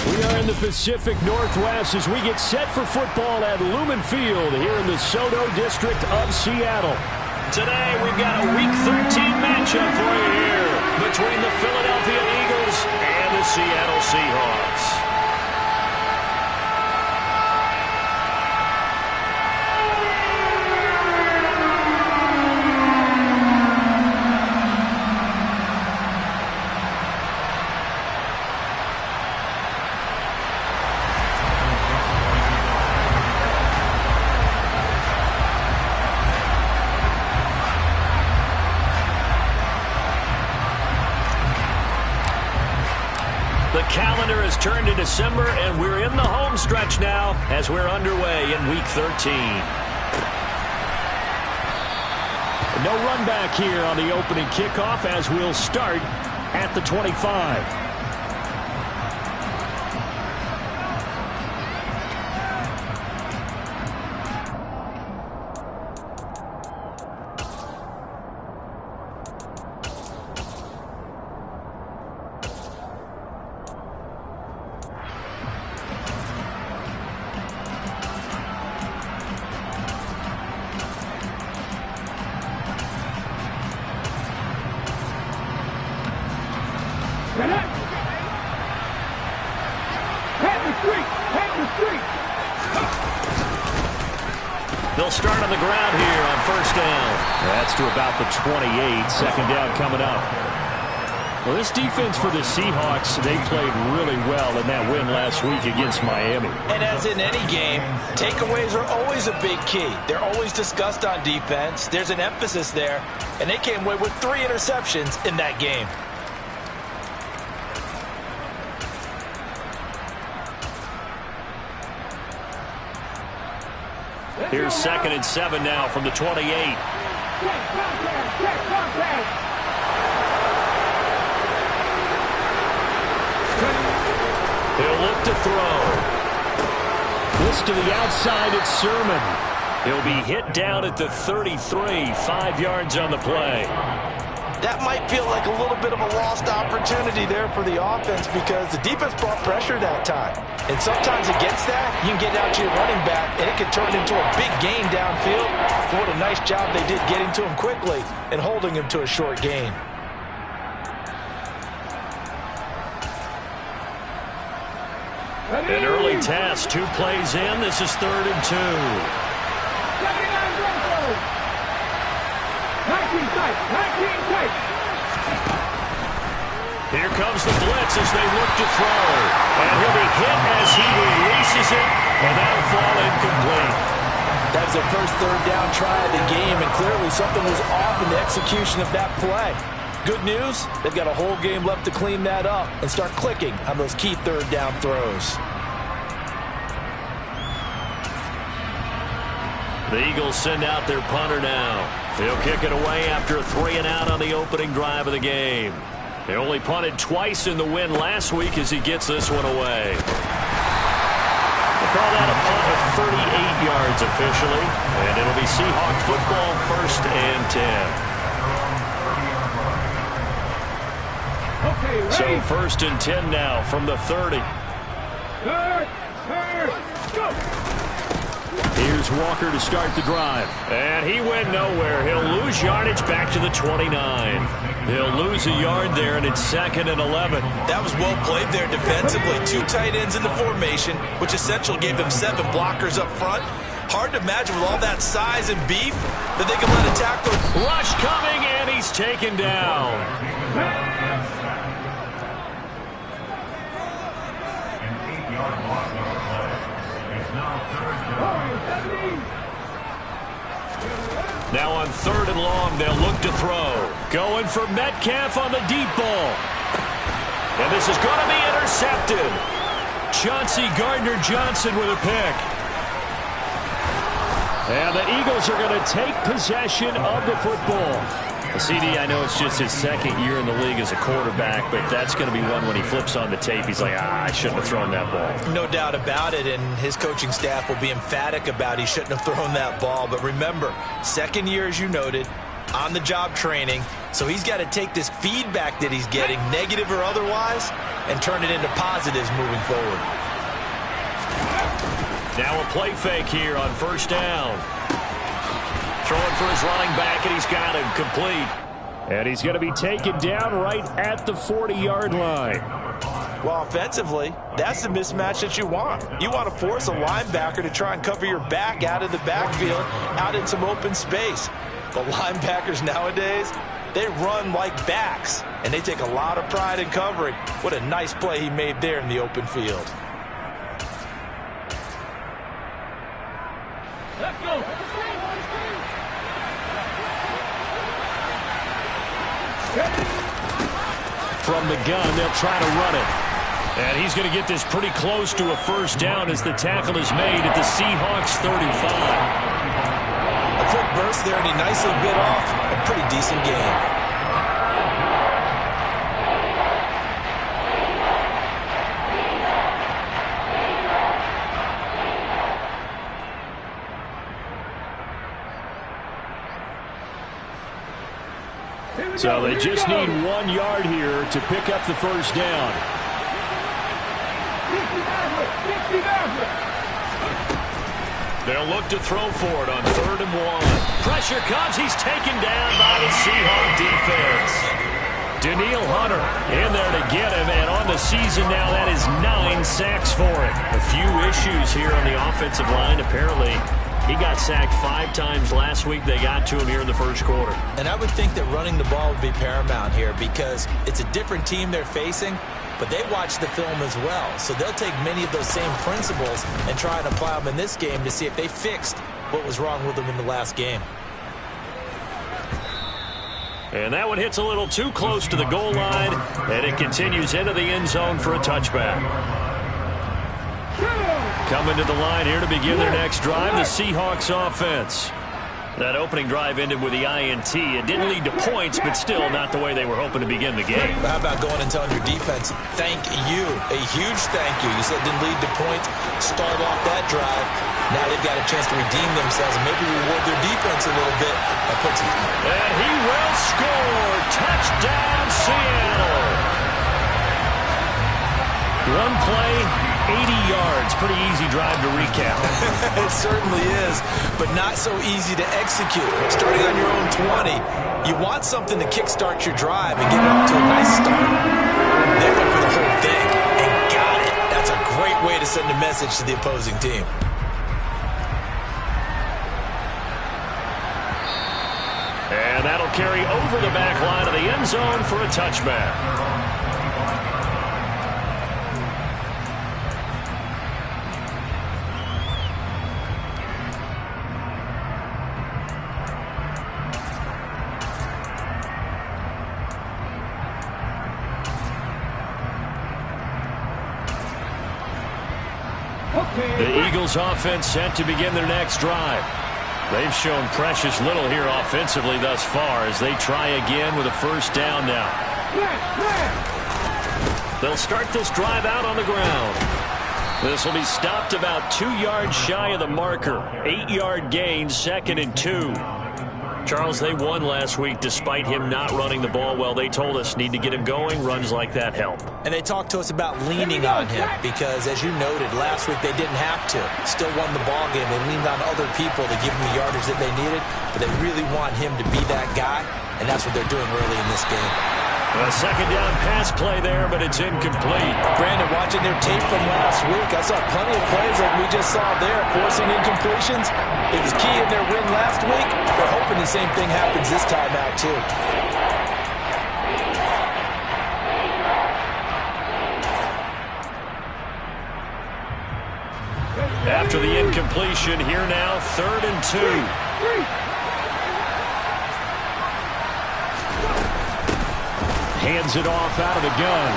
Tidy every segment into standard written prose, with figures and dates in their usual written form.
We are in the Pacific Northwest as we get set for football at Lumen Field here in the SoDo district of Seattle. Today we've got a Week 13 matchup for you here between the Philadelphia Eagles and the Seattle Seahawks. The calendar has turned to December, and we're in the home stretch now as we're underway in Week 13. No run back here on the opening kickoff as we'll start at the 25. They'll start on the ground here on first down. That's to about the 28. Second down coming up. Well, this defense for the Seahawks, they played really well in that win last week against Miami. And as in any game, takeaways are always a big key. They're always discussed on defense. There's an emphasis there, and they came away with 3 interceptions in that game. Here's 2nd and 7 now from the 28. He'll look to throw. This to the outside, it's Sermon. He'll be hit down at the 33, 5 yards on the play. That might feel like a little bit of a lost opportunity there for the offense because the defense brought pressure that time. And sometimes against that, you can get out to your running back, and it can turn into a big gain downfield. But what a nice job they did getting to him quickly and holding him to a short gain. An early test, 2 plays in. This is 3rd and 2. 19 tight. Here comes the blitz as they look to throw. And he'll be hit as he releases it, and that'll fall incomplete. That was their first 3rd down try of the game, and clearly something was off in the execution of that play. Good news, they've got a whole game left to clean that up and start clicking on those key 3rd down throws. The Eagles send out their punter now. He'll kick it away after a 3 and out on the opening drive of the game. They only punted twice in the win last week as he gets this one away. They call that a punt of 38 yards officially, and it'll be Seahawk football 1st and 10. So 1st and 10 now from the 30. Go! Here's Walker to start the drive. And he went nowhere. He'll lose yardage back to the 29. He'll lose a yard there, and it's 2nd and 11. That was well played there defensively. 2 tight ends in the formation, which essentially gave them 7 blockers up front. Hard to imagine with all that size and beef that they can let a tackler. Rush coming, and he's taken down. Now on 3rd and long, they'll look to throw. Going for Metcalf on the deep ball. And this is going to be intercepted. Chauncey Gardner-Johnson with a pick. And the Eagles are going to take possession of the football. CD, I know it's just his 2nd year in the league as a quarterback, but that's going to be one when he flips on the tape. He's like, I shouldn't have thrown that ball. No doubt about it, and his coaching staff will be emphatic about he shouldn't have thrown that ball. But remember, 2nd year, as you noted, on-the-job training, so he's got to take this feedback that he's getting, negative or otherwise, and turn it into positives moving forward. Now a play fake here on first down. Throwing for his running back, and he's got him complete. And he's going to be taken down right at the 40-yard line. Well, offensively, that's the mismatch that you want. You want to force a linebacker to try and cover your back out of the backfield, out in some open space. The linebackers nowadays, they run like backs, and they take a lot of pride in covering. What a nice play he made there in the open field. Let's go. From the gun, they'll try to run it. And he's going to get this pretty close to a first down as the tackle is made at the Seahawks 35. A quick burst there, and he nicely bit off a pretty decent game. So they just need 1 yard here to pick up the first down. They'll look to throw for it on 3rd and 1. Pressure comes. He's taken down by the Seahawks defense. Danielle Hunter in there to get him, and on the season now, that is 9 sacks for him. A few issues here on the offensive line. Apparently, he got sacked 5 times last week. They got to him here in the first quarter. And I would think that running the ball would be paramount here because it's a different team they're facing, but they watch the film as well. So they'll take many of those same principles and try and apply them in this game to see if they fixed what was wrong with them in the last game. And that one hits a little too close to the goal line, and it continues into the end zone for a touchback. Coming to the line here to begin their next drive, the Seahawks offense. That opening drive ended with the INT. It didn't lead to points, but still not the way they were hoping to begin the game. How about going and telling your defense, thank you, a huge thank you. You said it didn't lead to points, start off that drive. Now they've got a chance to redeem themselves and maybe reward their defense a little bit. And he will score. Touchdown, Seattle. One play, 80 yards. Pretty easy drive to recap. It certainly is, but not so easy to execute. Starting on your own 20, you want something to kickstart your drive and get off to a nice start. They went for the whole thing and got it. That's a great way to send a message to the opposing team. And that'll carry over the back line of the end zone for a touchback. The Eagles offense set to begin their next drive. They've shown precious little here offensively thus far as they try again with a first down now. They'll start this drive out on the ground. This will be stopped about 2 yards shy of the marker. 8-yard gain, 2nd and 2. Charles, they won last week despite him not running the ball well. They told us need to get him going. Runs like that help. And they talked to us about leaning on him because, as you noted, last week they didn't have to. Still won the ball game. They leaned on other people to give them the yardage that they needed, but they really want him to be that guy, and that's what they're doing early in this game. A second down pass play there, but it's incomplete. Brandon, watching their tape from last week, I saw plenty of plays like we just saw there, forcing incompletions. It was key in their win last week. They're hoping the same thing happens this time out, too. After the incompletion, here now, 3rd and 2. Hands it off out of the gun.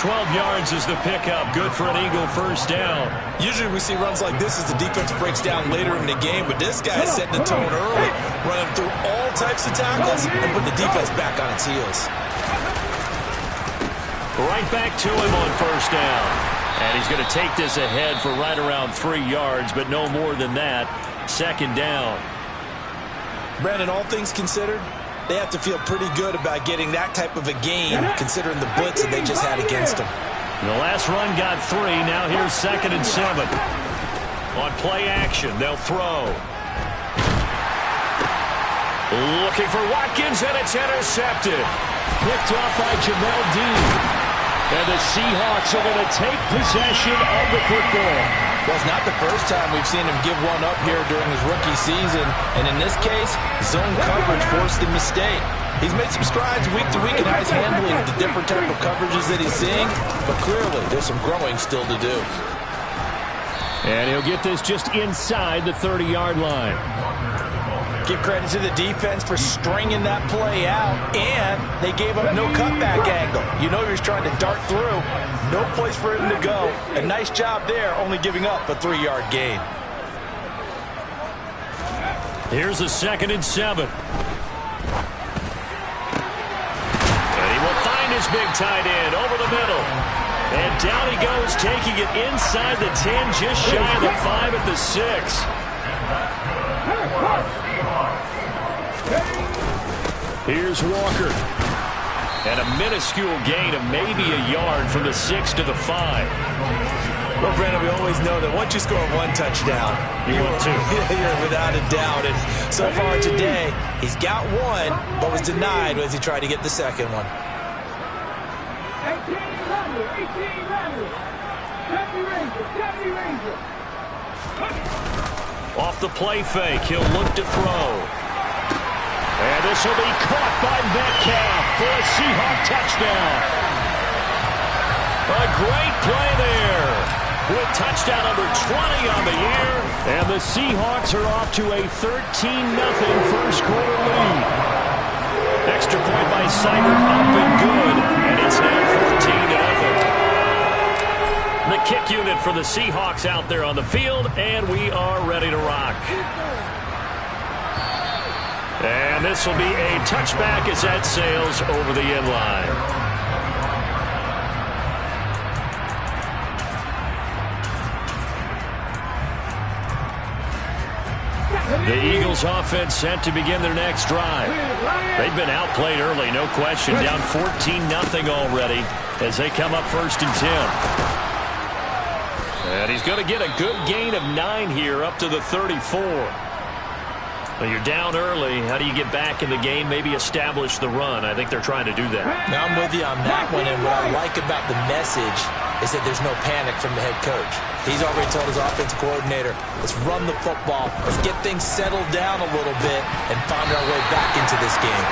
12 yards is the pickup. Good for an Eagle first down. Usually we see runs like this as the defense breaks down later in the game, but this guy is setting the tone early, running through all types of tackles and put the defense back on its heels. Right back to him on first down. And he's going to take this ahead for right around 3 yards, but no more than that. 2nd down. Brandon, all things considered, They have to feel pretty good about getting that type of a gain, considering the blitz that they just had against them. The last run got 3. Now here's 2nd and 7. On play action, they'll throw. Looking for Watkins, and it's intercepted. Picked off by Jamel Dean. And the Seahawks are going to take possession of the football. Well, it's not the first time we've seen him give one up here during his rookie season. And in this case, zone coverage forced the mistake. He's made some strides week to week in how he's handling the different type of coverages that he's seeing. But clearly, there's some growing still to do. And he'll get this just inside the 30-yard line. Give credit to the defense for stringing that play out, and they gave up no cutback angle. You know he was trying to dart through. No place for him to go. A nice job there, only giving up a 3-yard gain. Here's a 2nd and 7. And he will find his big tight end over the middle. And down he goes, taking it inside the 10, just shy of the 5 at the 6. Here's Walker. And a minuscule gain of maybe a yard from the 6 to the 5. Well, Brandon, we always know that once you score one touchdown, you're without a doubt. And so far today, he's got one, but was denied as he tried to get the second one. 18 Randall. Deputy Ranger. Off the play fake, he'll look to throw. And this will be caught by Metcalf for a Seahawk touchdown. A great play there. With touchdown number 20 on the year. And the Seahawks are off to a 13-0 first quarter lead. Extra point by Simon up and good. And it's now 14-0. The kick unit for the Seahawks out there on the field. And we are ready to rock. And this will be a touchback as that sails over the end line. The Eagles offense set to begin their next drive. They've been outplayed early, no question. Down 14-0 already as they come up 1st and 10. And he's going to get a good gain of 9 here up to the 34. Well, you're down early. How do you get back in the game? Maybe establish the run. I think they're trying to do that. Now I'm with you on that one, and what I like about the message is that there's no panic from the head coach. He's already told his offensive coordinator, let's run the football, let's get things settled down a little bit, and find our way back into this game.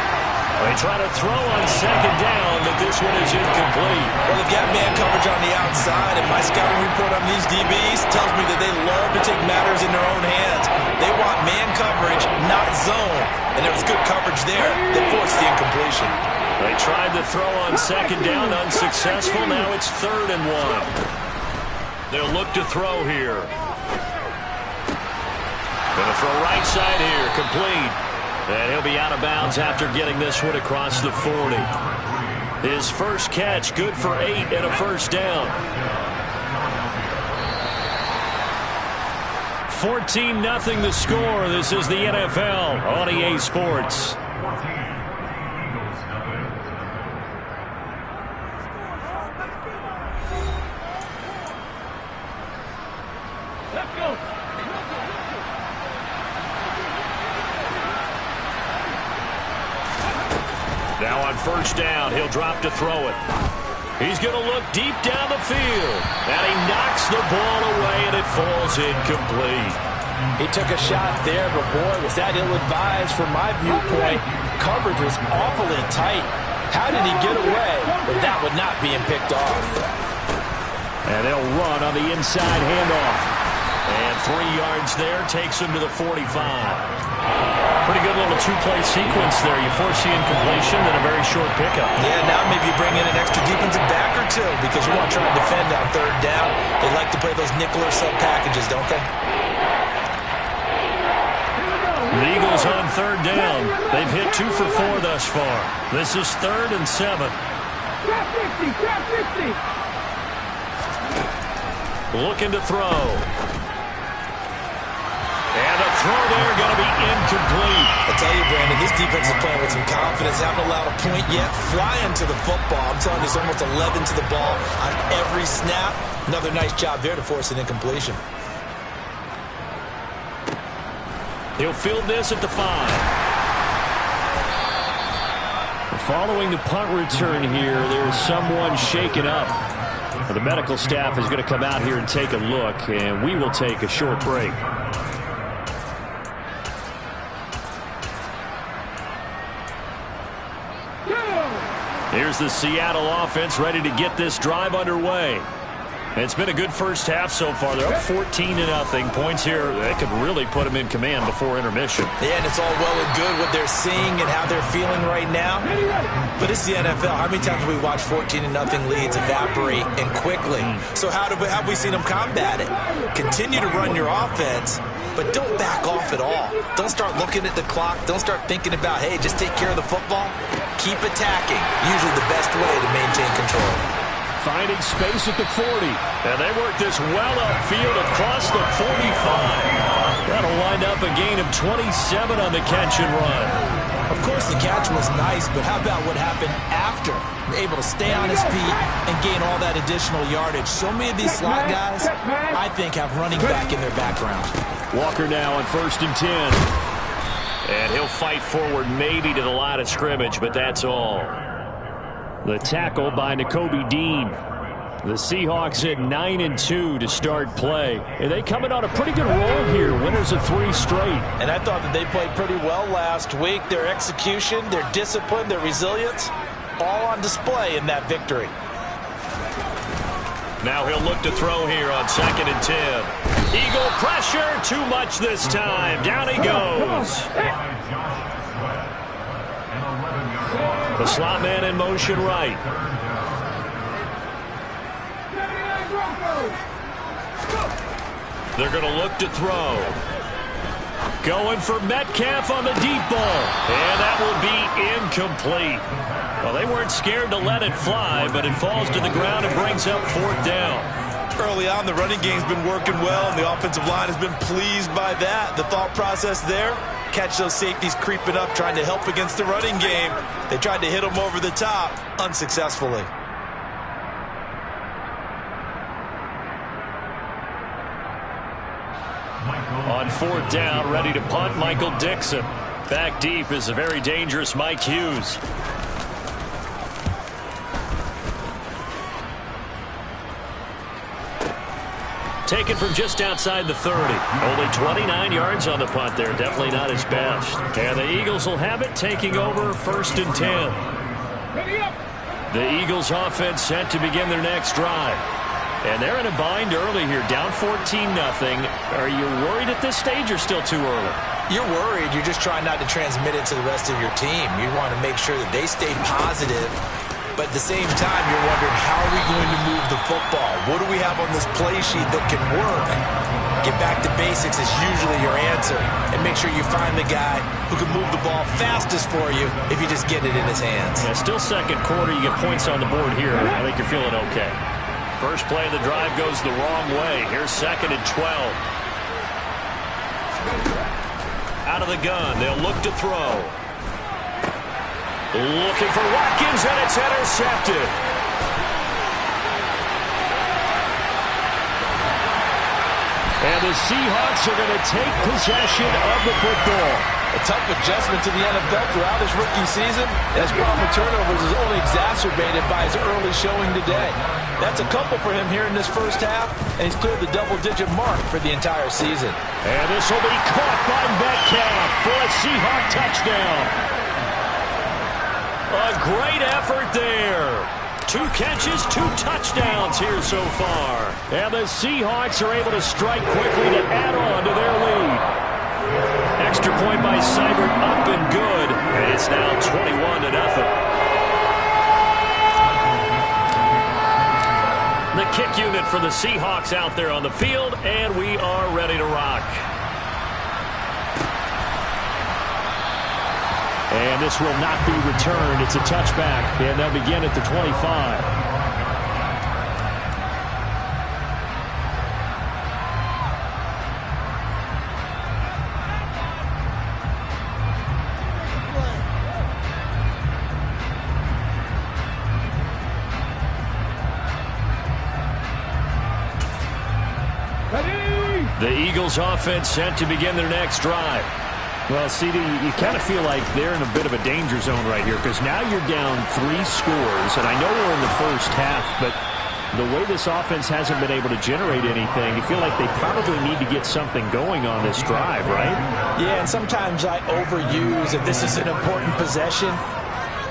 They try to throw on 2nd down, but this one is incomplete. Well, they've got man coverage on the outside, and my scouting report on these DBs tells me that they love to take matters in their own hands. They want man coverage, not zone. And there was good coverage there that forced the incompletion. They tried to throw on 2nd down, unsuccessful. Now it's 3rd and 1. They'll look to throw here. Gonna throw right side here, complete. And he'll be out of bounds after getting this one across the 40. His first catch, good for 8 and a first down. 14-0 the score. This is the NFL on EA Sports. Let's go. Now on 1st down, he'll drop to throw it. He's going to look deep down the field. And he knocks the ball away, and it falls incomplete. He took a shot there, but boy, was that ill-advised from my viewpoint. Coverage was awfully tight. How did he get away with that one not being picked off? And they'll run on the inside handoff. And 3 yards there takes him to the 45. Pretty good little 2-play sequence there. You force the incompletion, then a very short pickup. Yeah, now maybe you bring in an extra defensive back or two because you want to try and defend on 3rd down. They like to play those nickel or sub packages, don't they? The Eagles on 3rd down. They've hit 2 for 4 thus far. This is 3rd and 7. Trap 50, trap 50. Looking to throw. And a throw there going to be incomplete. I tell you, Brandon, this defense is playing with some confidence. Haven't allowed a point yet. Flying to the football. I'm telling you, it's almost 11 to the ball on every snap. Another nice job there to force an incompletion. He'll field this at the 5. Following the punt return here, there's someone shaken up. The medical staff is going to come out here and take a look, and we will take a short break. Here's the Seattle offense ready to get this drive underway. It's been a good first half so far. They're up 14-0. Points here, they could really put them in command before intermission. Yeah, and it's all well and good what they're seeing and how they're feeling right now. But it's the NFL. How many times have we watched 14-0 leads evaporate and quickly? So how have we seen them combat it? Continue to run your offense, but don't back off at all. Don't start looking at the clock. Don't start thinking about, hey, just take care of the football. Keep attacking. Usually the best way to maintain control. Finding space at the 40. And they work this well upfield across the 45. That'll wind up a gain of 27 on the catch and run. Of course, the catch was nice, but how about what happened after? Able to stay on his feet and gain all that additional yardage. So many of these slot guys, I think, have running back in their background. Walker now on 1st and 10. And he'll fight forward maybe to the line of scrimmage, but that's all. The tackle by Nakobe Dean. The Seahawks at 9-2 to start play. And they coming on a pretty good roll here. Winners of 3 straight. And I thought that they played pretty well last week. Their execution, their discipline, their resilience, all on display in that victory. Now he'll look to throw here on 2nd and 10. Eagle pressure, too much this time. Down he goes. The slot man in motion right. They're going to look to throw. Going for Metcalf on the deep ball. And that will be incomplete. Well, they weren't scared to let it fly, but it falls to the ground and brings up 4th down. Early on, the running game's been working well, and the offensive line has been pleased by that. The thought process there, catch those safeties creeping up, trying to help against the running game. They tried to hit them over the top, unsuccessfully. On 4th down, ready to punt, Michael Dixon. Back deep is a very dangerous Mike Hughes. Taken from just outside the 30. Only 29 yards on the punt there. Definitely not his best. And the Eagles will have it, taking over 1st and 10. The Eagles offense set to begin their next drive. And they're in a bind early here, down 14-0. Are you worried at this stage or still too early? You're worried. You're just trying not to transmit it to the rest of your team. You want to make sure that they stay positive. But at the same time, you're wondering, how are we going to move the football? What do we have on this play sheet that can work? Get back to basics is usually your answer. And make sure you find the guy who can move the ball fastest for you if you just get it in his hands. Yeah, still 2nd quarter. You get points on the board here. I think you're feeling okay. First play of the drive goes the wrong way. Here's 2nd and 12. Out of the gun. They'll look to throw. Looking for Watkins, and it's intercepted. And the Seahawks are going to take possession of the football. A tough adjustment to the NFL throughout his rookie season. His problem with turnovers is only exacerbated by his early showing today. That's a couple for him here in this first half, and he's cleared the double-digit mark for the entire season. And this will be caught by Metcalf for a Seahawk touchdown. A great effort there. 2 catches, 2 touchdowns here so far. And the Seahawks are able to strike quickly to add on to their lead. Extra point by Seibert, up and good. And it's now 21-0. The kick unit for the Seahawks out there on the field, and we are ready to rock. And this will not be returned. It's a touchback, and they'll begin at the 25. The Eagles offense set to begin their next drive. Well, CD, you kind of feel like they're in a bit of a danger zone right here because now you're down 3 scores, and I know we're in the first half, but the way this offense hasn't been able to generate anything, you feel like they probably need to get something going on this drive, right? Yeah, and sometimes I overuse that this is an important possession.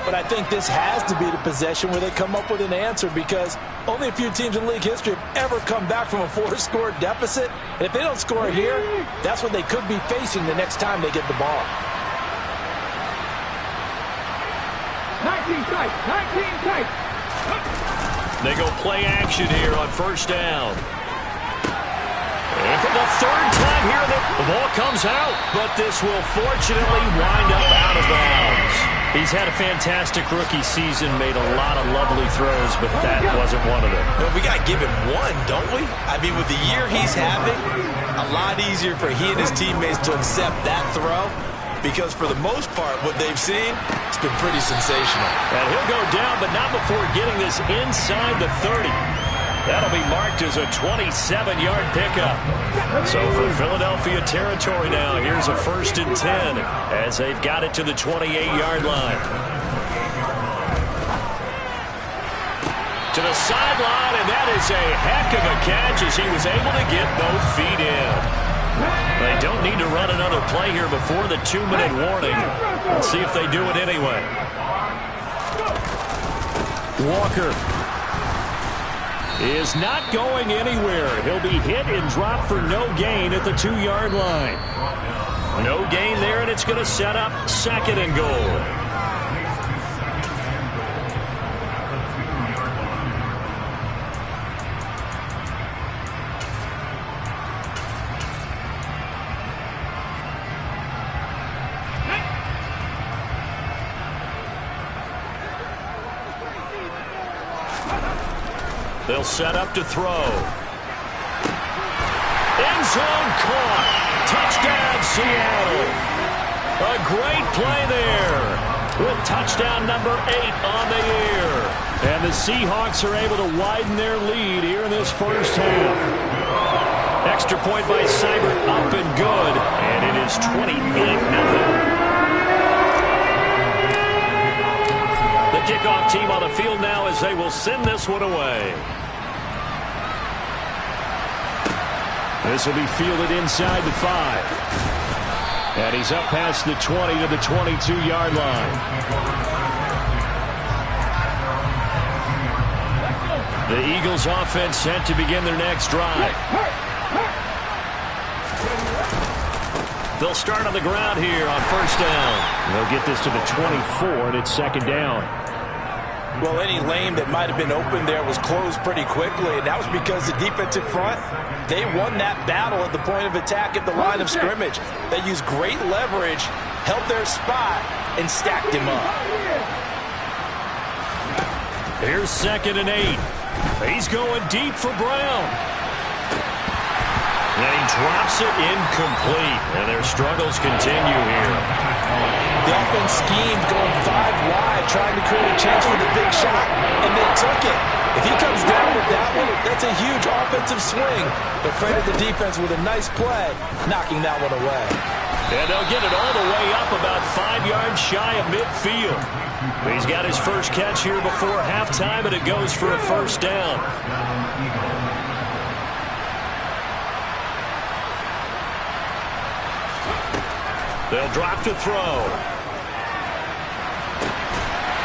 But I think this has to be the possession where they come up with an answer because only a few teams in league history have ever come back from a 4-score deficit. And if they don't score here, that's what they could be facing the next time they get the ball. 19 tight, 19 tight. They go play action here on first down. And for the third time here, the ball comes out. But this will fortunately wind up out of bounds. He's had a fantastic rookie season, made a lot of lovely throws, but that wasn't one of them. Well, we got to give him one, don't we? I mean, with the year he's having, a lot easier for he and his teammates to accept that throw because for the most part, what they've seen, it's been pretty sensational. And he'll go down, but not before getting this inside the 30. That'll be marked as a 27-yard pickup. So for Philadelphia territory now, here's a 1st and 10 as they've got it to the 28-yard line. To the sideline, and that is a heck of a catch as he was able to get both feet in. They don't need to run another play here before the 2-minute warning. Let's see if they do it anyway. Walker is not going anywhere. He'll be hit and dropped for no gain at the 2-yard line. No gain there, and it's going to set up 2nd and goal. They'll set up to throw. End zone caught. Touchdown, Seattle. A great play there with touchdown number 8 on the year. And the Seahawks are able to widen their lead here in this first half. Extra point by Seibert, up and good. And it is 28-0. The kickoff team on the field now as they will send this one away. This will be fielded inside the 5. And he's up past the 20 to the 22-yard line. The Eagles offense set to begin their next drive. They'll start on the ground here on first down. They'll get this to the 24, and it's 2nd down. Well, any lane that might have been open there was closed pretty quickly, and that was because the defensive front, they won that battle at the point of attack at the line of scrimmage. They used great leverage, held their spot, and stacked him up. Here's 2nd and 8. He's going deep for Brown. And he drops it incomplete, and their struggles continue here. The offense schemed going 5 wide, trying to create a chance for the big shot, and they took it. If he comes down with that one, that's a huge offensive swing. But credit the defense with a nice play, knocking that one away. And they'll get it all the way up about 5 yards shy of midfield. He's got his first catch here before halftime, and it goes for a 1st down. They'll drop to throw.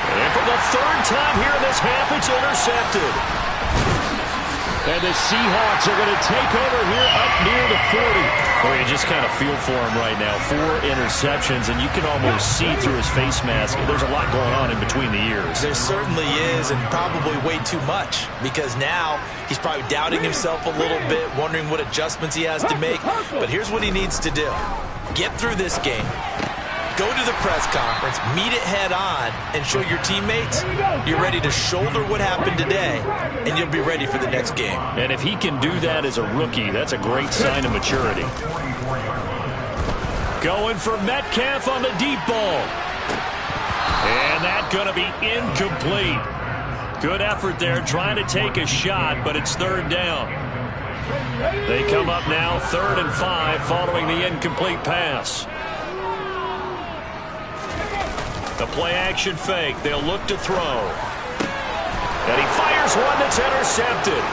And for the 3rd time here in this half, it's intercepted. And the Seahawks are going to take over here up near the 40. Well, you just kind of feel for him right now. 4 interceptions, and you can almost see through his face mask. There's a lot going on in between the ears. There certainly is, and probably way too much, because now he's probably doubting himself a little bit, wondering what adjustments he has to make. But here's what he needs to do. Get through this game. Go to the press conference, meet it head on, and show your teammates you're ready to shoulder what happened today, and you'll be ready for the next game. And if he can do that as a rookie, that's a great sign of maturity. Going for Metcalf on the deep ball. And that's going to be incomplete. Good effort there, trying to take a shot, but it's 3rd down. They come up now 3rd and 5 following the incomplete pass. The play action fake. They'll look to throw. And he fires one that's intercepted.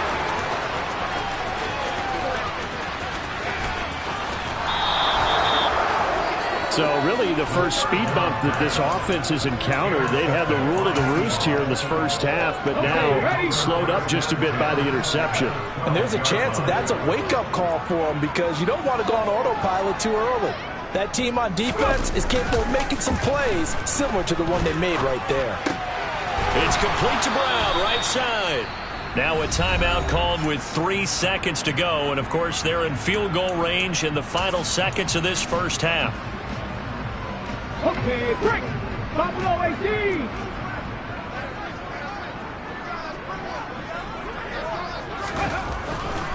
So really the first speed bump that this offense has encountered, they'd had the rule of the roost here in this first half, but now slowed up just a bit by the interception. And there's a chance that that's a wake-up call for them because you don't want to go on autopilot too early. That team on defense is capable of making some plays similar to the one they made right there. It's complete to Brown, right side. Now a timeout called with 3 seconds to go, and of course they're in field goal range in the final seconds of this first half. Okay, break. Buffalo 18.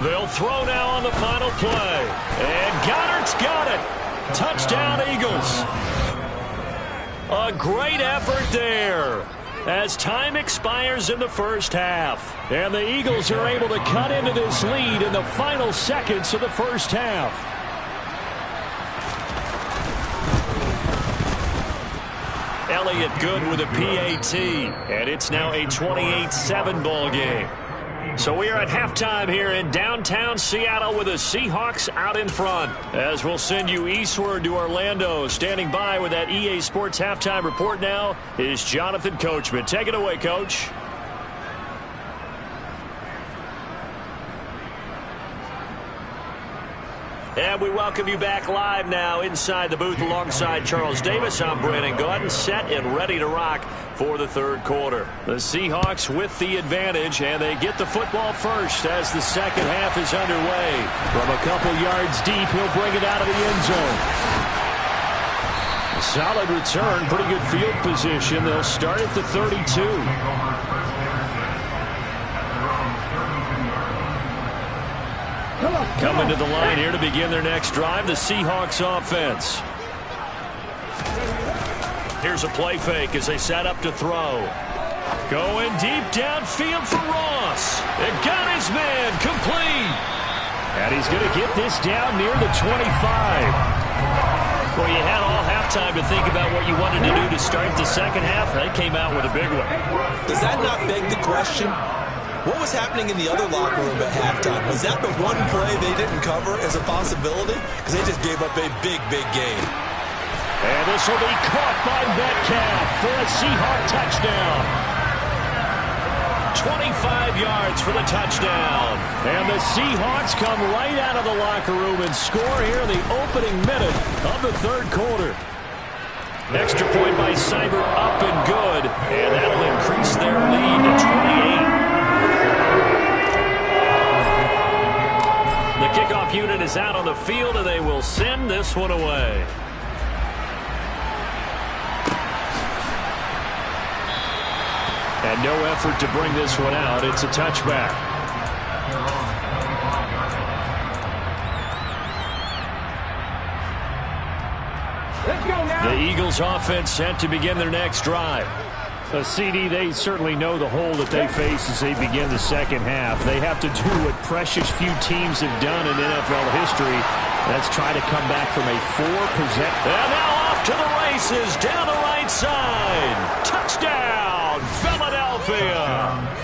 They'll throw now on the final play. And Goddard's got it. Touchdown, Eagles. A great effort there as time expires in the first half. And the Eagles are able to cut into this lead in the final seconds of the first half. Elliott good with a PAT, and it's now a 28-7 ball game. So we are at halftime here in downtown Seattle with the Seahawks out in front. As we'll send you eastward to Orlando. Standing by with that EA Sports halftime report now is Jonathan Coachman. Take it away, Coach. And we welcome you back live now inside the booth alongside Charles Davis. I'm Brandon Gaudin, set and ready to rock for the third quarter. The Seahawks with the advantage, and they get the football first as the second half is underway. From a couple yards deep, he'll bring it out of the end zone. Solid return, pretty good field position. They'll start at the 32. Coming to the line here to begin their next drive, the Seahawks offense. Here's a play fake as they set up to throw. Going deep downfield for Ross. It got his man complete. And he's going to get this down near the 25. Well, you had all halftime to think about what you wanted to do to start the second half. They came out with a big one. Does that not beg the question? What was happening in the other locker room at halftime? Was that the one play they didn't cover as a possibility? Because they just gave up a big, big game. And this will be caught by Metcalf for a Seahawk touchdown. 25 yards for the touchdown. And the Seahawks come right out of the locker room and score here in the opening minute of the third quarter. Extra point by Seibert up and good. And that'll increase their lead to 28. The kickoff unit is out on the field, and they will send this one away. And no effort to bring this one out. It's a touchback. Let's go now. The Eagles offense set to begin their next drive. CD, they certainly know the hole that they face as they begin the second half. They have to do what precious few teams have done in NFL history. That's try to come back from a 4-possession. And now off to the races down the right side. Touchdown, Philadelphia.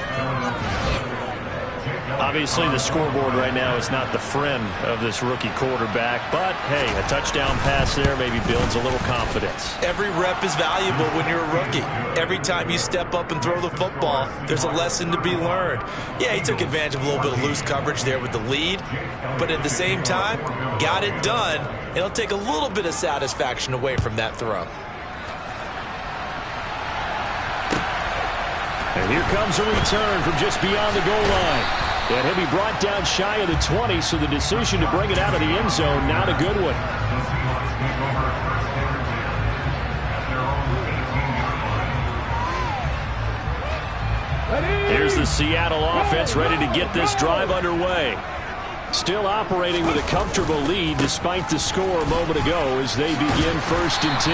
Obviously, the scoreboard right now is not the friend of this rookie quarterback. But, hey, a touchdown pass there maybe builds a little confidence. Every rep is valuable when you're a rookie. Every time you step up and throw the football, there's a lesson to be learned. Yeah, he took advantage of a little bit of loose coverage there with the lead. But at the same time, got it done. It'll take a little bit of satisfaction away from that throw. And here comes a return from just beyond the goal line. And he'll be brought down shy of the 20, so the decision to bring it out of the end zone, not a good one. Here's the Seattle offense ready to get this drive underway. Still operating with a comfortable lead despite the score a moment ago as they begin 1st and 10.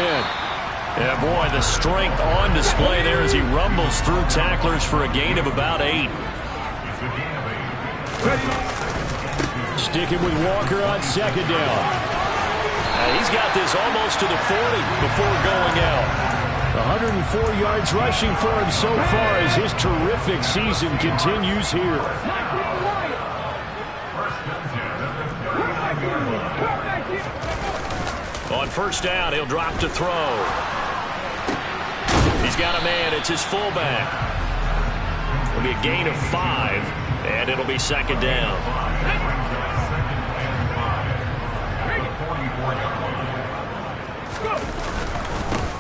Yeah, boy, the strength on display there as he rumbles through tacklers for a gain of about 8. Sticking with Walker on second down. He's got this almost to the 40 before going out. 104 yards rushing for him so far as his terrific season continues here. On first down, he'll drop to throw. He's got a man. It's his fullback. It'll be a gain of 5, and it'll be second down.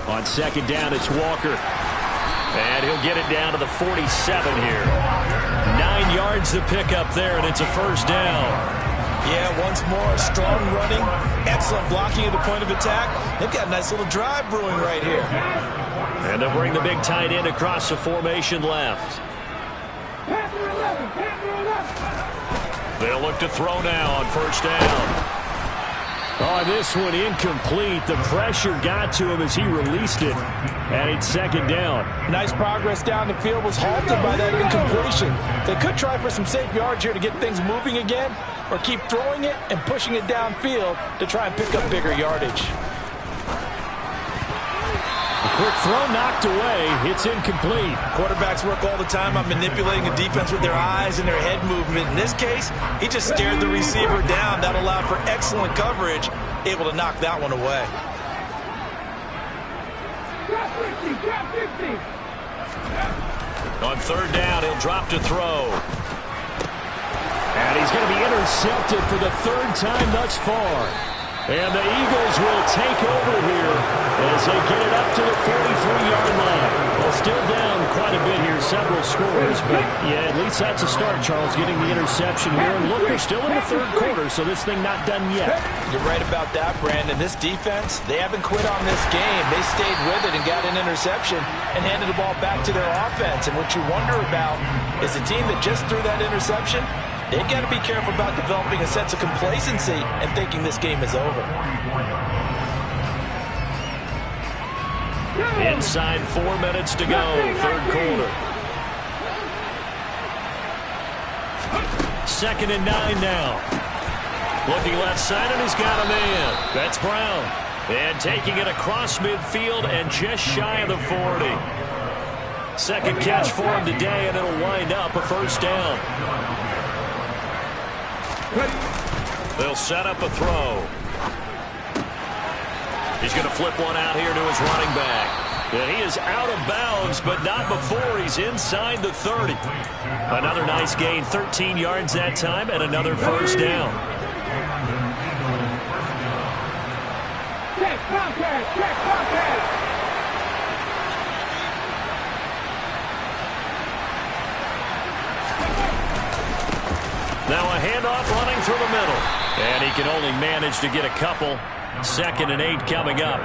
On second down, it's Walker. And he'll get it down to the 47 here. 9 yards to pick up there, and it's a first down. Yeah, once more, strong running, excellent blocking at the point of attack. They've got a nice little drive brewing right here. And they'll bring the big tight end across the formation left. They'll look to throw now on first down. Oh, this one incomplete. The pressure got to him as he released it. And it's second down. Nice progress down the field, was halted by that incompletion. They could try for some safe yards here to get things moving again, or keep throwing it and pushing it downfield to try and pick up bigger yardage. A quick throw knocked away. It's incomplete. Quarterbacks work all the time on manipulating a defense with their eyes and their head movement. In this case, he just stared the receiver down. That allowed for excellent coverage, able to knock that one away. On third down, he'll drop to throw. And he's going to be intercepted for the third time thus far. And the Eagles will take over here as they get it up to the 43-yard line. Well, still down quite a bit here, several scores, but yeah, at least that's a start, Charles, getting the interception here. And look, they're still in the third quarter, so this thing not done yet. You're right about that, Brandon. This defense, they haven't quit on this game. They stayed with it and got an interception and handed the ball back to their offense. And what you wonder about is the team that just threw that interception, they've got to be careful about developing a sense of complacency and thinking this game is over. Inside 4 minutes to go, third quarter. 2nd and 9 now. Looking left side, and he's got a man. That's Brown. And taking it across midfield and just shy of the 40. Second catch for him today, and it'll wind up a first down. They'll set up a throw. He's going to flip one out here to his running back. And he is out of bounds, but not before he's inside the 30. Another nice gain, 13 yards that time, and another first down. Check contact, check contact. Now a handoff running through the middle. And he can only manage to get a couple. 2nd and 8 coming up.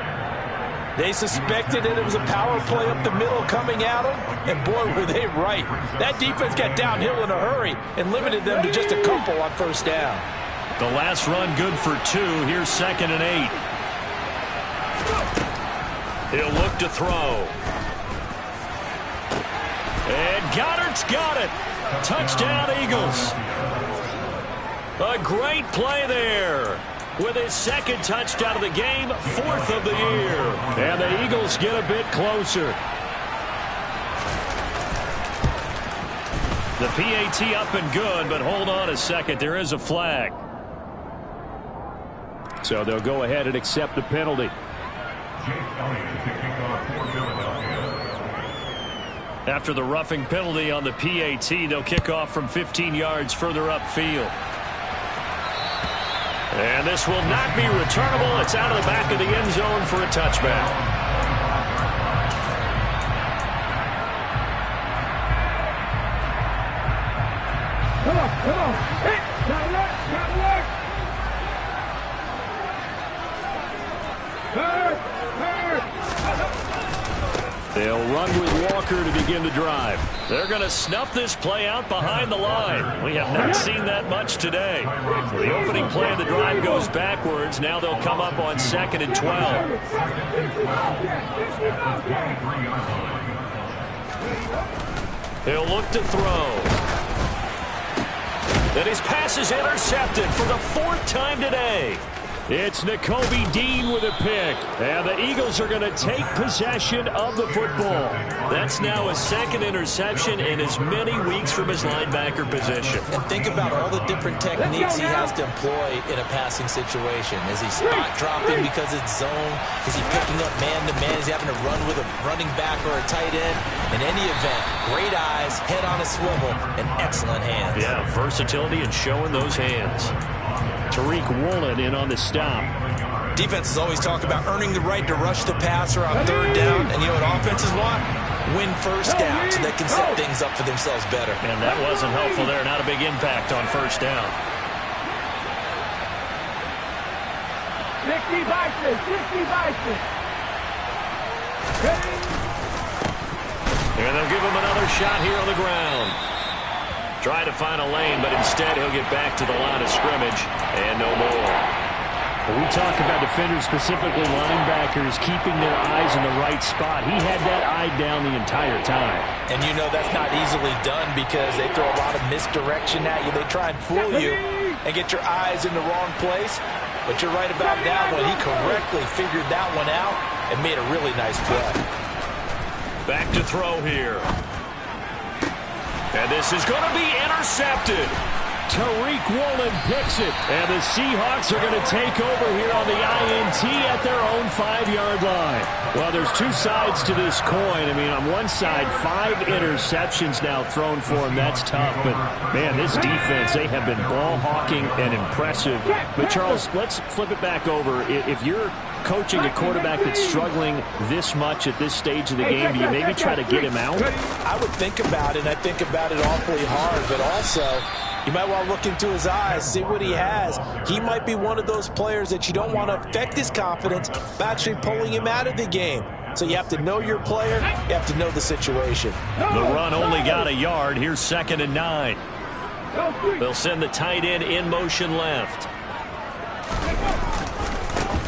They suspected that it was a power play up the middle coming at them, and boy, were they right. That defense got downhill in a hurry and limited them to just a couple on first down. The last run good for 2. Here's 2nd and 8. He'll look to throw. And Goddard's got it. Touchdown, Eagles. A great play there. With his second touchdown of the game, 4th of the year. And the Eagles get a bit closer. The PAT up and good, but hold on a second. There is a flag. So they'll go ahead and accept the penalty. After the roughing penalty on the PAT, they'll kick off from 15 yards further upfield. And this will not be returnable. It's out of the back of the end zone for a touchback. Come on, come on. Hey, gotta work, gotta work. Hurt, hurt. They'll run with Walker to begin the drive. They're going to snuff this play out behind the line. We have not seen that much today. So the opening play of the drive goes backwards. Now they'll come up on 2nd and 12. He'll look to throw. And his pass is intercepted for the 4th time today. It's Nakobe Dean with a pick. And the Eagles are going to take possession of the football. That's now his 2nd interception in as many weeks from his linebacker position. And think about all the different techniques he has to employ in a passing situation. Is he spot dropping because it's zone? Is he picking up man-to-man? Is he having to run with a running back or a tight end? In any event, great eyes, head on a swivel, and excellent hands. Yeah, versatility and showing those hands. Tariq Woolen in on the stop. Defenses always talk about earning the right to rush the passer on 3rd down. And you know what offenses want? Win 1st down so they can set things up for themselves better. And that wasn't helpful there. Not a big impact on 1st down. 60 Bison, 60 Bison. And they'll give him another shot here on the ground. Try to find a lane, but instead he'll get back to the line of scrimmage and no more. We talk about defenders, specifically linebackers, keeping their eyes in the right spot. He had that eye down the entire time. And you know that's not easily done because they throw a lot of misdirection at you. They try and fool you and get your eyes in the wrong place. But you're right about that one. He correctly figured that one out and made a really nice play. Back to throw here. And this is going to be intercepted. Tariq Woolen picks it. And the Seahawks are going to take over here on the INT at their own 5-yard line. Well, there's 2 sides to this coin. I mean, on one side, 5 interceptions now thrown for him. That's tough. But, man, this defense, they have been ball hawking and impressive. But, Charles, let's flip it back over. If you're coaching a quarterback that's struggling this much at this stage of the game, do you maybe try to get him out? I would think about it, and I think about it awfully hard. But also, you might want to look into his eyes, see what he has. He might be one of those players that you don't want to affect his confidence by actually pulling him out of the game. So you have to know your player. You have to know the situation. The run only got a yard. Here's 2nd and 9. They'll send the tight end in motion left.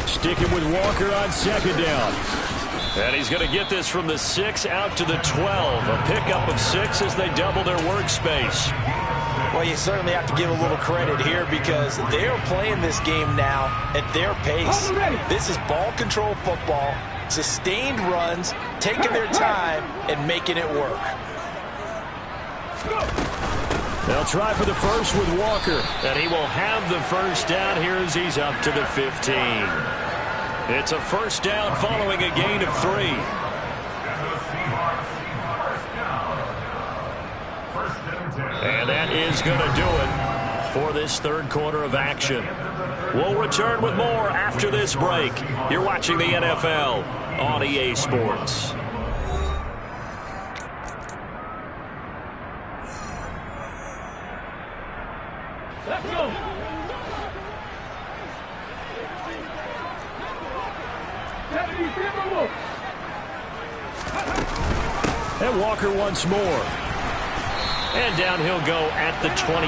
Sticking with Walker on 2nd down. And he's going to get this from the 6 out to the 12. A pickup of 6 as they double their workspace. Well, you certainly have to give a little credit here because they are playing this game now at their pace. This is ball control football, sustained runs, taking their time, and making it work. They'll try for the first with Walker. And he will have the 1st down here as he's up to the 15. It's a 1st down following a gain of 3. And that is going to do it for this 3rd quarter of action. We'll return with more after this break. You're watching the NFL on EA Sports. Let's go. And Walker once more. And down he'll go at the 25. 131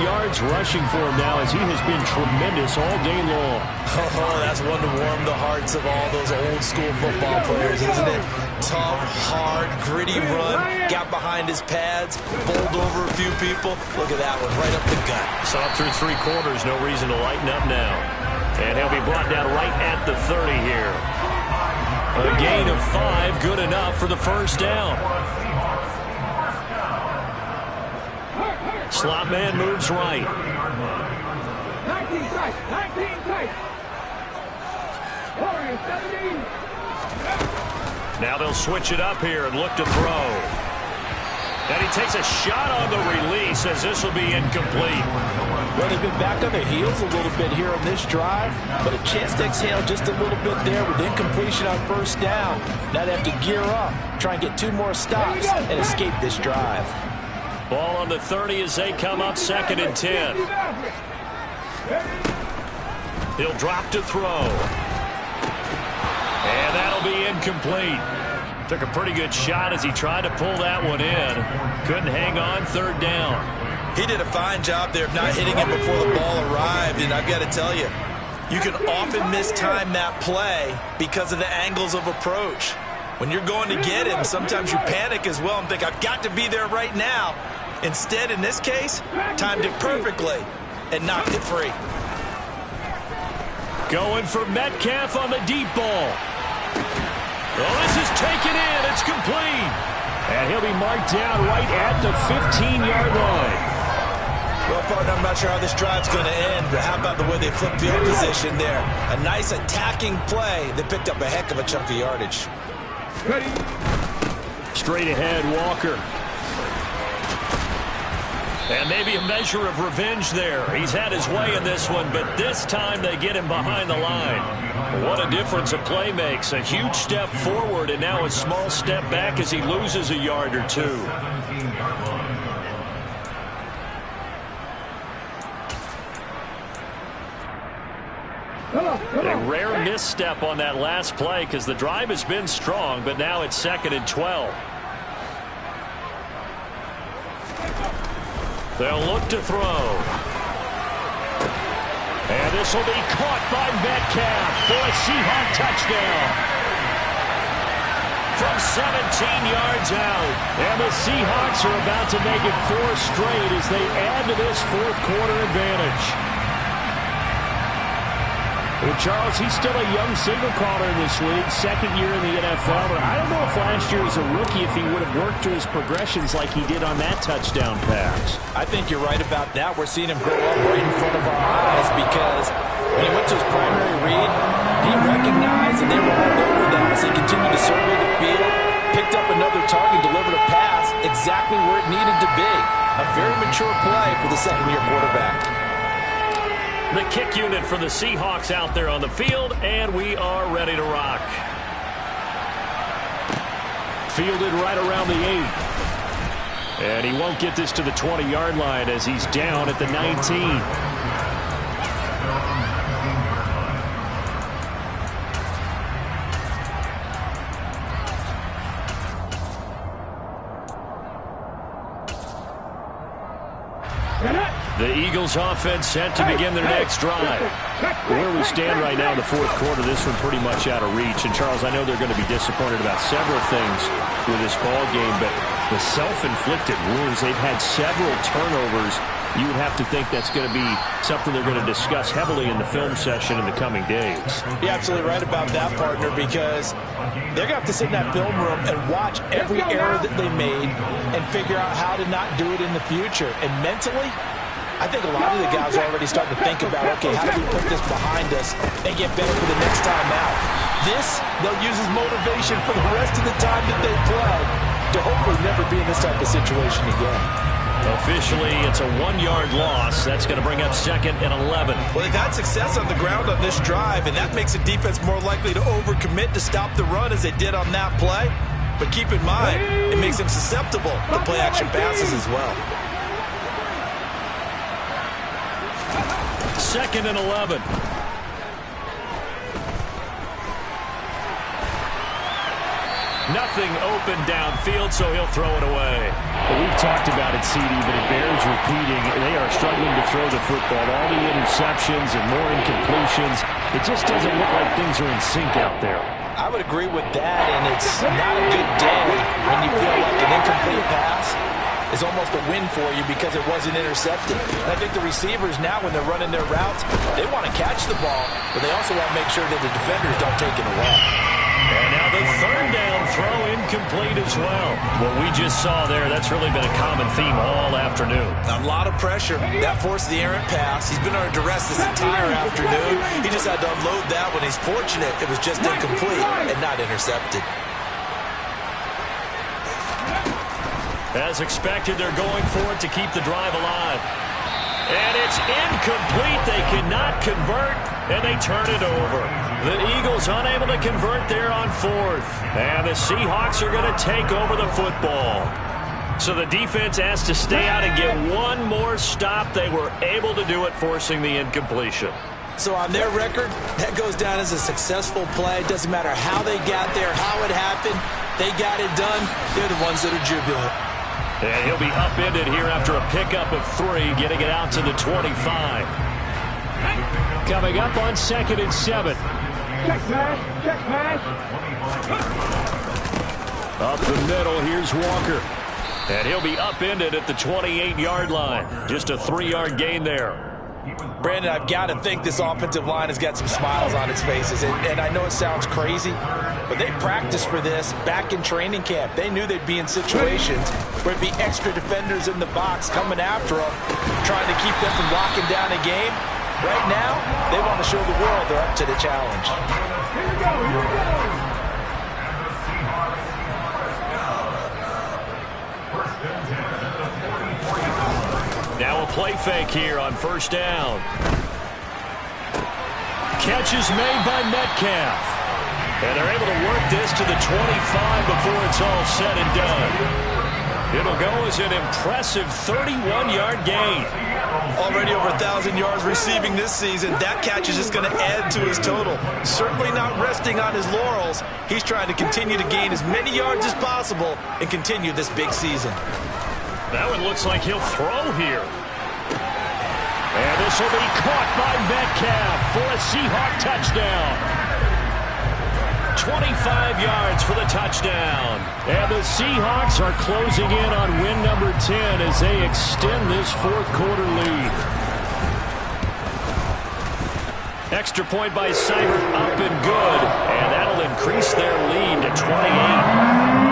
yards rushing for him now as he has been tremendous all day long. Oh, that's one to warm the hearts of all those old school football players, isn't it? Tough, hard, gritty run. Got behind his pads, bowled over a few people. Look at that one, right up the gut. So up through 3 quarters, no reason to lighten up now. And he'll be brought down right at the 30 here. A gain of 5, good enough for the 1st down. Slot man moves right. 19 tight, 19 tight. Warriors 17. Now they'll switch it up here and look to throw. And he takes a shot on the release as this will be incomplete. Well, they've been back on their heels a little bit here on this drive, but a chance to exhale just a little bit there with incompletion on 1st down. Now they have to gear up, try and get 2 more stops, and escape this drive. Ball on the 30 as they come up 2nd and 10. He'll drop to throw. And that'll be incomplete. Took a pretty good shot as he tried to pull that one in. Couldn't hang on 3rd down. He did a fine job there of not hitting it before the ball arrived, and I've got to tell you, you can often mistime that play because of the angles of approach. When you're going to get him, sometimes you panic as well and think, I've got to be there right now. Instead, in this case, timed it perfectly and knocked it free. Going for Metcalf on the deep ball. Oh, this is taken in. It's complete. And he'll be marked down right at the 15-yard line. Well, partner, I'm not sure how this drive's going to end, but how about the way they flip field position there? A nice attacking play that picked up a heck of a chunk of yardage. Ready. Straight ahead, Walker. And maybe a measure of revenge there. He's had his way in this one, but this time they get him behind the line. What a difference a play makes. A huge step forward and now a small step back as he loses a yard or two. A rare misstep on that last play because the drive has been strong, but now it's 2nd and 12. They'll look to throw. And this will be caught by Metcalf for a Seahawk touchdown. From 17 yards out. And the Seahawks are about to make it 4 straight as they add to this fourth quarter advantage. Well, Charles, he's still a young signal caller in this league, 2nd year in the NFL. But I don't know if last year as a rookie if he would have worked through his progressions like he did on that touchdown pass. I think you're right about that. We're seeing him grow up right in front of our eyes because when he went to his primary read, he recognized that they were all over that as he continued to survey the field, picked up another target, delivered a pass exactly where it needed to be. A very mature play for the second-year quarterback. The kick unit for the Seahawks out there on the field, and we are ready to rock. Fielded right around the 8. And he won't get this to the 20-yard line as he's down at the 19. The Eagles offense set to begin their next drive. Where we stand right now in the fourth quarter, this one pretty much out of reach. And, Charles, I know they're going to be disappointed about several things with this ball game, but the self-inflicted wounds, they've had several turnovers. You would have to think that's going to be something they're going to discuss heavily in the film session in the coming days. You're absolutely right about that, partner, because they're going to have to sit in that film room and watch every error that they made and figure out how to not do it in the future. And mentally, I think a lot of the guys are already starting to think about, okay, how do we put this behind us and get better for the next time out? This, they'll use as motivation for the rest of the time that they play to hopefully never be in this type of situation again. Officially, it's a 1-yard loss. That's going to bring up 2nd and 11. Well, they've had success on the ground on this drive, and that makes the defense more likely to overcommit to stop the run as they did on that play. But keep in mind, it makes them susceptible to play-action passes as well. 2nd and 11. Nothing open downfield, so he'll throw it away. Well, we've talked about it, CD, but it bears repeating. They are struggling to throw the football. All the interceptions and more incompletions. It just doesn't look like things are in sync out there. I would agree with that, and it's not a good day when you feel like an incomplete pass is almost a win for you because it wasn't intercepted. And I think the receivers now, when they're running their routes, they want to catch the ball, but they also want to make sure that the defenders don't take it away. And now the 3rd down throw incomplete as well. What we just saw there, that's really been a common theme all afternoon. A lot of pressure. That forced the errant pass. He's been under duress this entire afternoon. He just had to unload that one. He's fortunate it was just incomplete and not intercepted. As expected, they're going for it to keep the drive alive. And it's incomplete. They cannot convert, and they turn it over. The Eagles unable to convert there on 4th. And the Seahawks are going to take over the football. So the defense has to stay out and get one more stop. They were able to do it, forcing the incompletion. So on their record, that goes down as a successful play. It doesn't matter how they got there, how it happened. They got it done. They're the ones that are jubilant. And he'll be upended here after a pickup of 3, getting it out to the 25. Coming up on 2nd and 7. Check pass. Check pass. Up the middle, here's Walker. And he'll be upended at the 28-yard line. Just a 3-yard gain there. Brandon, I've got to think this offensive line has got some smiles on its faces. And I know it sounds crazy, but they practiced for this back in training camp. They knew they'd be in situations where it'd be extra defenders in the box coming after them, trying to keep them from locking down a game. Right now, they want to show the world they're up to the challenge. Here we go, here we go. Now a play fake here on first down. Catch is made by Metcalf. And they're able to work this to the 25 before it's all said and done. It'll go as an impressive 31-yard gain. Already over 1,000 yards receiving this season. That catch is just going to add to his total. Certainly not resting on his laurels. He's trying to continue to gain as many yards as possible and continue this big season. That one looks like he'll throw here. And this will be caught by Metcalf for a Seahawk touchdown. 25 yards for the touchdown. And the Seahawks are closing in on win number 10 as they extend this fourth quarter lead. Extra point by Seibert up and good. And that'll increase their lead to 28.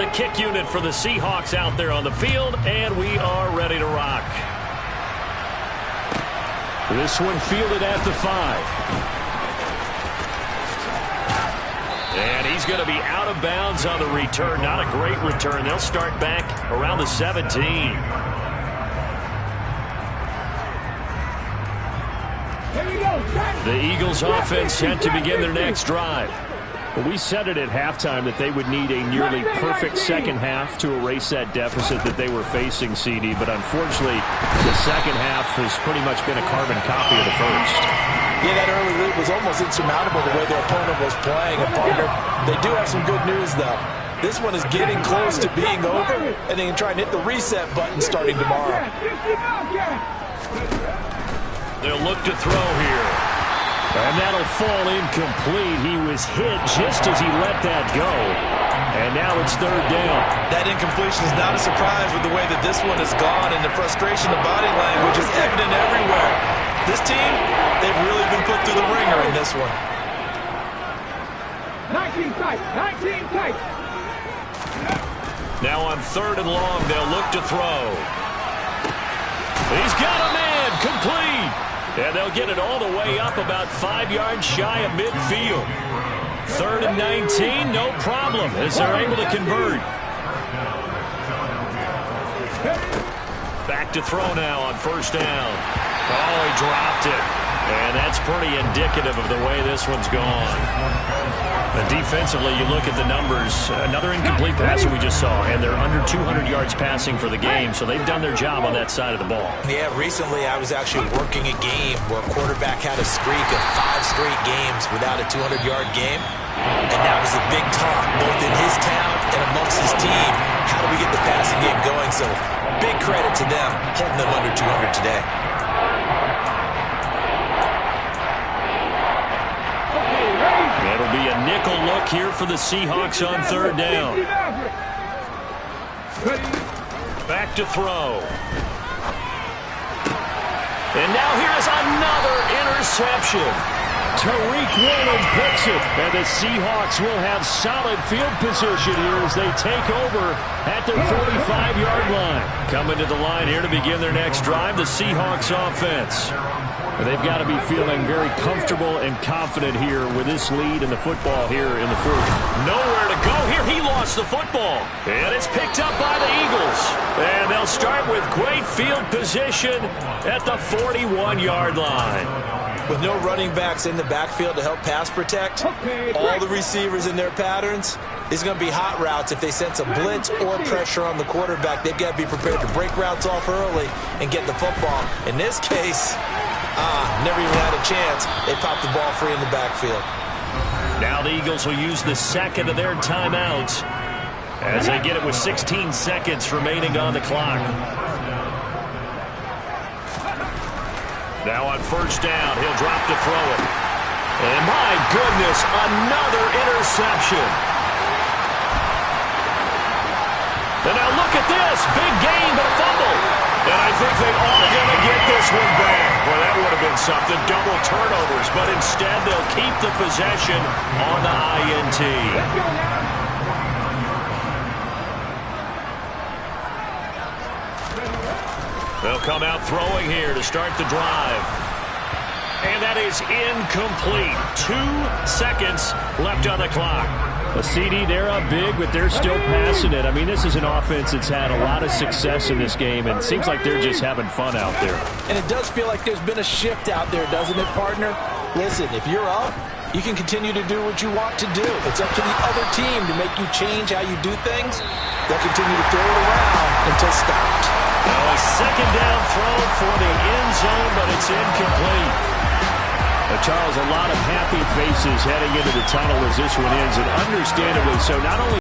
The kick unit for the Seahawks out there on the field, and we are ready to rock. This one fielded at the 5. And he's going to be out of bounds on the return. Not a great return. They'll start back around the 17. The Eagles offense set to begin their next drive. Well, we said it at halftime that they would need a nearly perfect second half to erase that deficit that they were facing, CD. But unfortunately, the second half has pretty much been a carbon copy of the first. Yeah, that early lead was almost insurmountable the way their opponent was playing. And partner, they do have some good news, though. This one is getting close to being over, and they can try and hit the reset button starting tomorrow. They'll look to throw here. And that'll fall incomplete. He was hit just as he let that go. And now it's third down. That incompletion is not a surprise with the way that this one has gone, and the frustration of body language is evident everywhere. This team, they've really been put through the ringer in this one. 19 tight, 19 tight. Now on third and long, they'll look to throw. He's got a man, complete. And they'll get it all the way up about 5 yards shy of midfield. Third and 19, no problem, as they're able to convert. Back to throw now on first down. Oh, he dropped it. And that's pretty indicative of the way this one's gone. And defensively, you look at the numbers. Another incomplete pass that we just saw, and they're under 200 yards passing for the game, so they've done their job on that side of the ball. Yeah, recently I was actually working a game where a quarterback had a streak of 5 straight games without a 200-yard game. And that was a big talk, both in his town and amongst his team. How do we get the passing game going? So big credit to them, holding them under 200 today. It'll be a nickel look here for the Seahawks on third down. Back to throw. And now here's another interception. Tariq Woolen picks it, and the Seahawks will have solid field position here as they take over at their 45-yard line. Coming to the line here to begin their next drive, the Seahawks offense. They've got to be feeling very comfortable and confident here with this lead in the football here in the fourth. Nowhere to go here. He lost the football. And it's picked up by the Eagles. And they'll start with great field position at the 41-yard line. With no running backs in the backfield to help pass protect, all the receivers in their patterns, it's going to be hot routes if they sense a blitz or pressure on the quarterback. They've got to be prepared to break routes off early and get the football. In this case, never even had a chance. They popped the ball free in the backfield. Now the Eagles will use the second of their timeouts as they get it with 16 seconds remaining on the clock. Now on first down, he'll drop to throw it. And my goodness, another interception. look at this. Big gain, but a fumble. And I think they are going to get this one back. Well, that would have been something. Double turnovers, but instead they'll keep the possession on the INT. They'll come out throwing here to start the drive. And that is incomplete. 2 seconds left on the clock. A CD, they're up big, but they're still passing it. I mean, this is an offense that's had a lot of success in this game, and it seems like they're just having fun out there. And it does feel like there's been a shift out there, doesn't it, partner? Listen, if you're up, you can continue to do what you want to do. It's up to the other team to make you change how you do things. They'll continue to throw it around until stopped. Well, a second down throw for the end zone, but it's incomplete. Charles, a lot of happy faces heading into the tunnel as this one ends, and understandably so. Not only